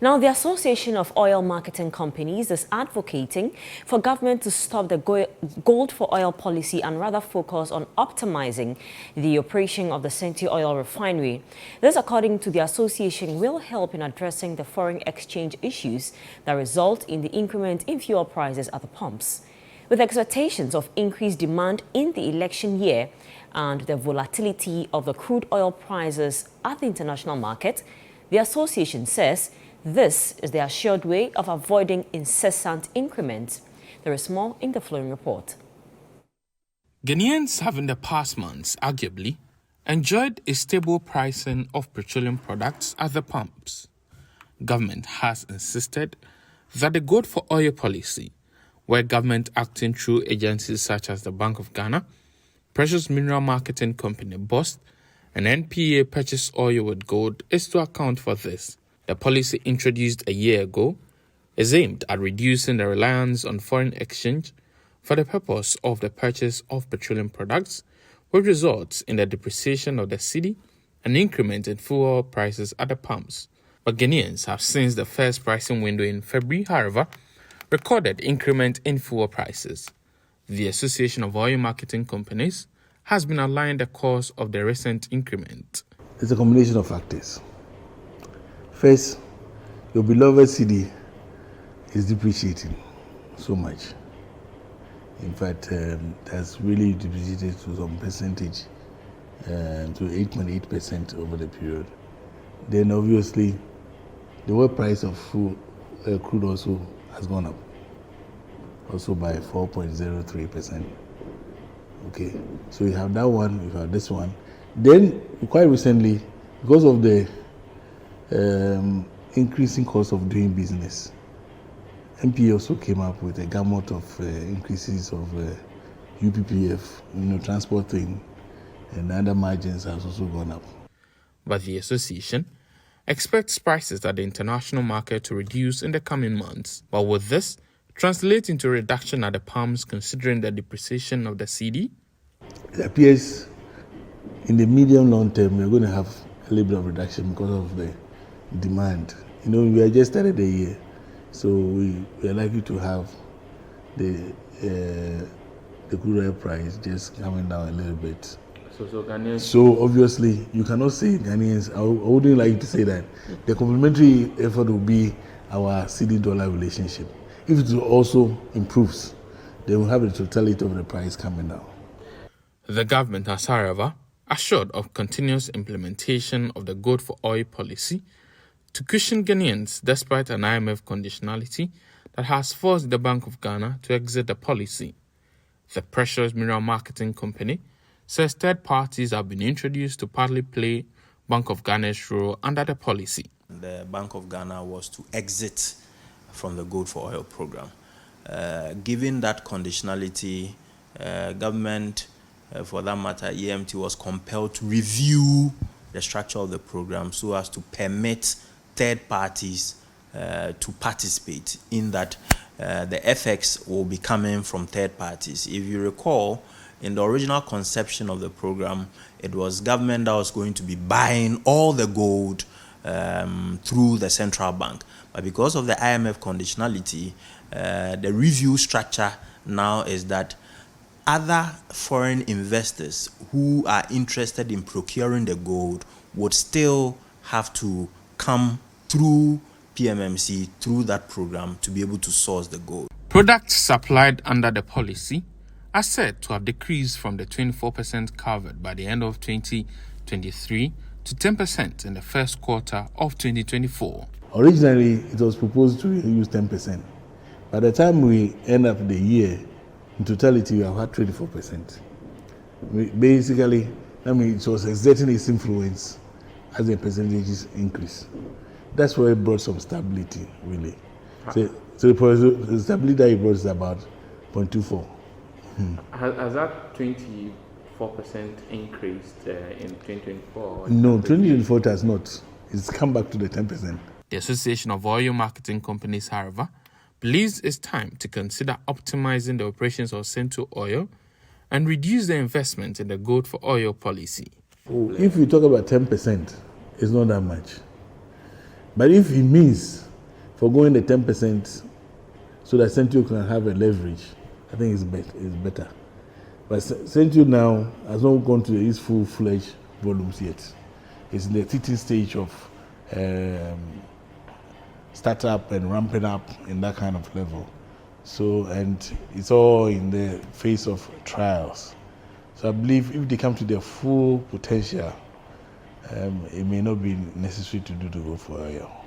Now, the Association of Oil Marketing Companies is advocating for government to stop the gold for oil policy and rather focus on optimizing the operation of the Sentuo Oil refinery. This, according to the association, will help in addressing the foreign exchange issues that result in the increment in fuel prices at the pumps. With expectations of increased demand in the election year and the volatility of the crude oil prices at the international market, the association says this is the assured way of avoiding incessant increments. There is more in the following report. Ghanaians have in the past months, arguably, enjoyed a stable pricing of petroleum products at the pumps. Government has insisted that the gold for oil policy, where government acting through agencies such as the Bank of Ghana, Precious Mineral Marketing Company BOST, and NPA purchase oil with gold, is to account for this. The policy introduced a year ago is aimed at reducing the reliance on foreign exchange for the purpose of the purchase of petroleum products, which results in the depreciation of the cedi and increment in fuel prices at the pumps. But Ghanaians have since the first pricing window in February, however, recorded increment in fuel prices. The Association of Oil Marketing Companies has been outlining the cause of the recent increment. It's a combination of factors. First, your beloved cedi is depreciating so much. In fact, that's really depreciated to some percentage, to 8.8% over the period. Then obviously, the oil price of crude also has gone up, also by 4.03%. Okay, so you have that one, you have this one. Then, quite recently, because of the increasing cost of doing business, NPA also came up with a gamut of increases of UPPF, transport thing, and other margins has also gone up. But the association expects prices at the international market to reduce in the coming months. But will this translate into a reduction at the pumps considering the depreciation of the cedi? It appears in the medium long term we're going to have a little bit of reduction because of the demand. We are just started the year, so we are likely to have the crude oil price just coming down a little bit. So obviously you cannot say Ghanaians, I wouldn't like to say that the complementary effort will be our cedi-dollar relationship. If it also improves, then we'll have the totality of the price coming down. The government has, however, assured of continuous implementation of the gold for oil policy to cushion Ghanaians despite an IMF conditionality that has forced the Bank of Ghana to exit the policy. The Precious Mineral Marketing Company says third parties have been introduced to partly play Bank of Ghana's role under the policy. The Bank of Ghana was to exit from the gold for oil program. Given that conditionality, government, for that matter, EMT was compelled to review the structure of the program so as to permit third parties to participate in that. The effects will be coming from third parties. If you recall, in the original conception of the program, it was government that was going to be buying all the gold through the central bank. But because of the IMF conditionality, the review structure now is that other foreign investors who are interested in procuring the gold would still have to come through PMMC, through that program, to be able to source the gold. Products supplied under the policy are said to have decreased from the 24% covered by the end of 2023 to 10% in the first quarter of 2024. Originally, it was proposed to use 10%. By the time we end up the year, in totality, we have had 24%. Basically, it was exerting its influence as the percentages increase. That's why it brought some stability, really. So the stability that it brought is about 0.24. Has that 24% increased in 2024? No, 2024 has not. It's come back to the 10%. The Association of Oil Marketing Companies, however, believes it's time to consider optimizing the operations of Sentuo Oil and reduce the investment in the gold for oil policy. If we talk about 10%, it's not that much. But if it means forgoing the 10% so that Sentuo can have a leverage, I think is better. But Sentuo now has not gone to its full-fledged volumes yet. It's in the teething stage of startup and ramping up in that kind of level. So, and it's all in the phase of trials. So I believe if they come to their full potential, it may not be necessary to go for oil.